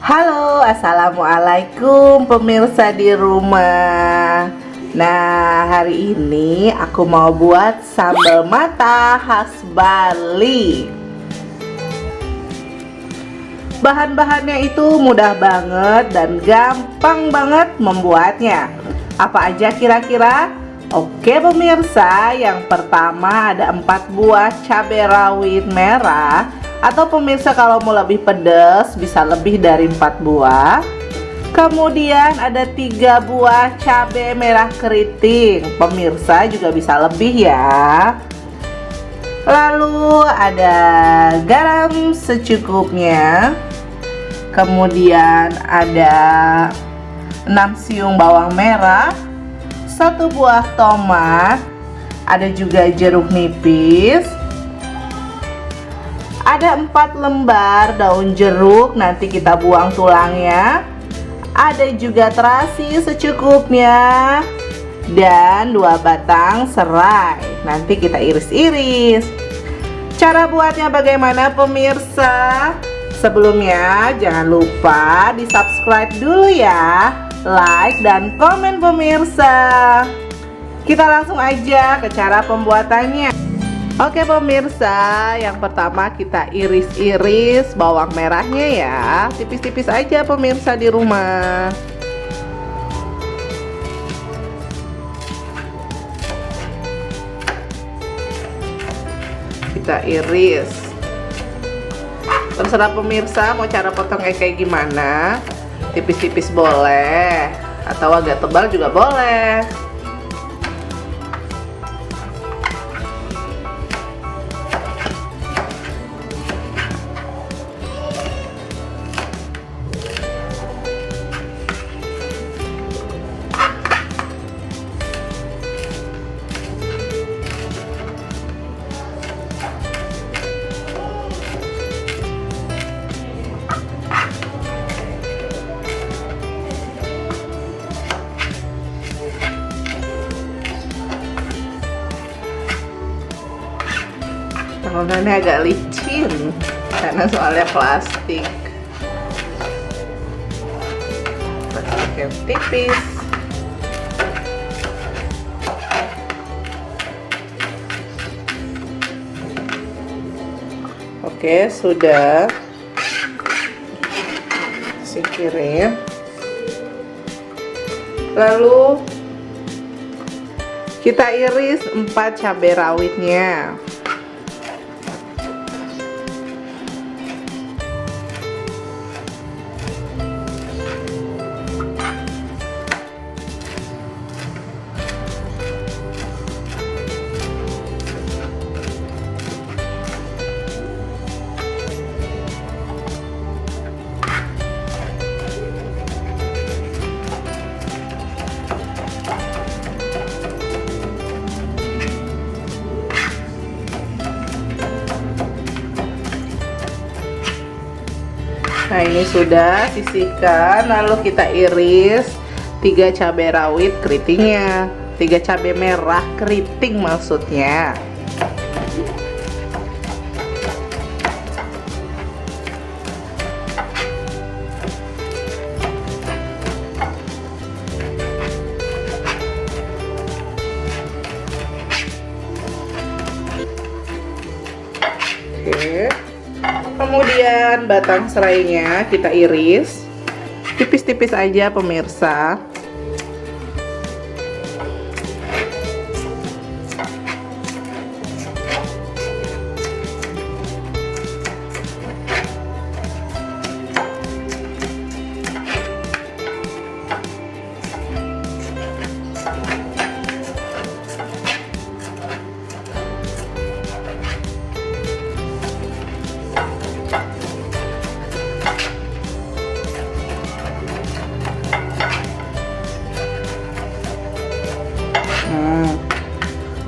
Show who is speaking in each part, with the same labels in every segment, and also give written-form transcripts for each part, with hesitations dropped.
Speaker 1: Halo, assalamualaikum pemirsa di rumah. Nah, hari ini aku mau buat sambal mata khas Bali. Bahan-bahannya itu mudah banget dan gampang banget membuatnya. Apa aja kira-kira? Oke pemirsa, yang pertama ada 4 buah cabai rawit merah. Atau pemirsa kalau mau lebih pedas bisa lebih dari 4 buah. Kemudian ada 3 buah cabai merah keriting. Pemirsa juga bisa lebih ya. Lalu ada garam secukupnya. Kemudian ada 6 siung bawang merah, 1 buah tomat, ada juga jeruk nipis. Ada 4 lembar daun jeruk, nanti kita buang tulangnya. Ada juga terasi secukupnya. Dan 2 batang serai, nanti kita iris-iris. Cara buatnya bagaimana pemirsa? Sebelumnya jangan lupa di subscribe dulu ya. Like dan komen pemirsa. Kita langsung aja ke cara pembuatannya. Oke pemirsa, yang pertama kita iris-iris bawang merahnya ya. Tipis-tipis aja pemirsa di rumah. Kita iris. Terserah pemirsa mau cara potongnya kayak gimana. Tipis-tipis boleh, atau agak tebal juga boleh. Tangannya agak licin karena soalnya plastik. Plastik yang tipis. Oke, sudah. Singkirin. Lalu kita iris 4 cabai rawitnya. Nah ini sudah, sisihkan. Lalu kita iris 3 cabai rawit keritingnya, 3 cabai merah keriting maksudnya. Oke. Kemudian batang serainya kita iris tipis-tipis aja pemirsa.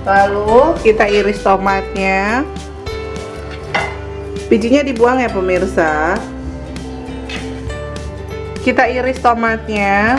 Speaker 1: Lalu kita iris tomatnya. Bijinya dibuang ya pemirsa. Kita iris tomatnya.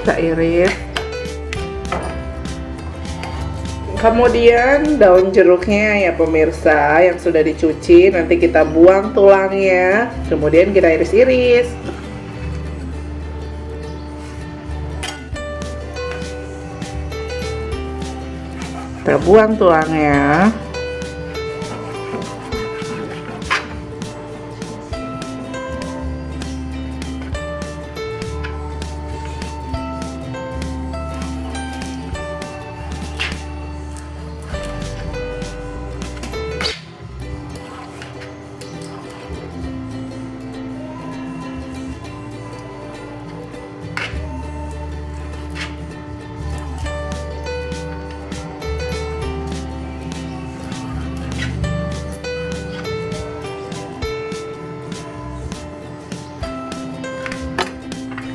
Speaker 1: kita iris. Kemudian daun jeruknya ya pemirsa yang sudah dicuci, nanti kita buang tulangnya, kemudian kita iris-iris. Kita buang tulangnya.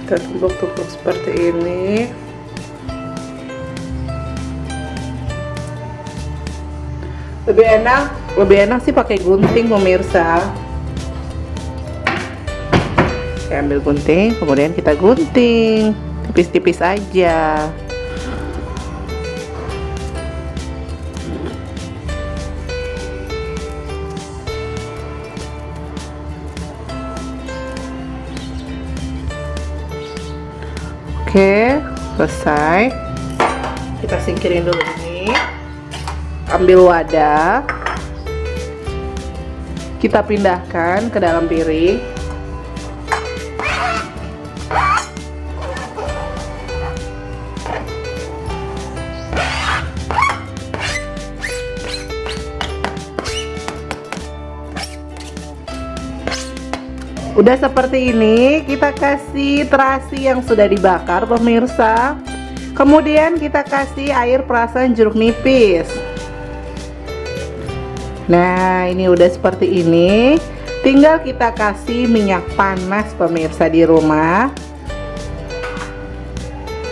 Speaker 1: Kita tumbuk-tumbuk seperti ini. Lebih enak sih pakai gunting pemirsa. Saya ambil gunting, kemudian kita gunting tipis-tipis aja. Oke, selesai. Kita singkirin dulu ini. Ambil wadah. Kita pindahkan ke dalam piring. Udah seperti ini, kita kasih terasi yang sudah dibakar pemirsa. Kemudian kita kasih air perasan jeruk nipis. Nah, ini udah seperti ini. Tinggal kita kasih minyak panas pemirsa di rumah.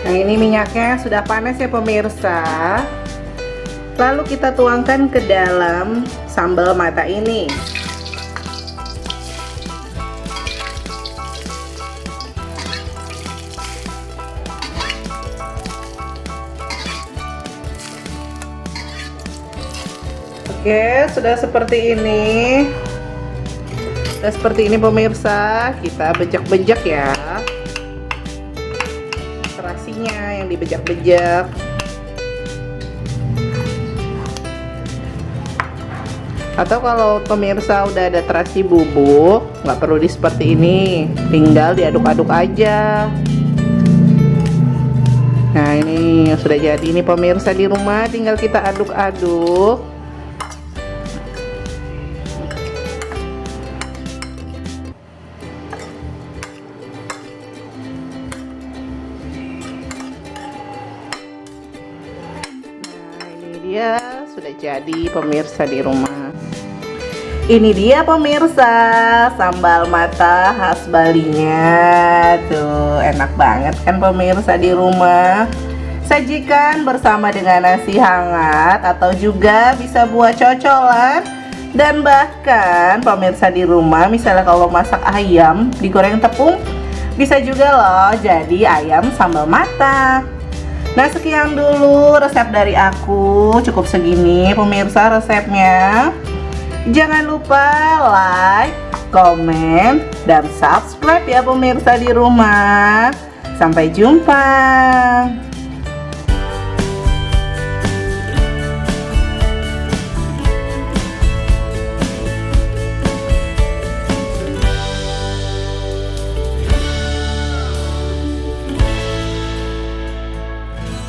Speaker 1: Nah, ini minyaknya sudah panas ya pemirsa. Lalu kita tuangkan ke dalam sambal mata ini. Oke, sudah seperti ini. Sudah seperti ini pemirsa. Kita bejek-bejek ya. Terasinya yang dibejek-bejek. Atau kalau pemirsa udah ada terasi bubuk, nggak perlu seperti ini. Tinggal diaduk-aduk aja. Nah, ini sudah jadi. Ini pemirsa di rumah, tinggal kita aduk-aduk. Ya, sudah jadi pemirsa di rumah. Ini dia pemirsa sambal mata khas Balinya. Tuh, enak banget kan pemirsa di rumah. Sajikan bersama dengan nasi hangat atau juga bisa buat cocolan. Dan bahkan pemirsa di rumah, misalnya kalau masak ayam digoreng tepung, bisa juga loh jadi ayam sambal mata. Nah, sekian dulu resep dari aku. Cukup segini pemirsa resepnya. Jangan lupa like, komen, dan subscribe ya pemirsa di rumah. Sampai jumpa.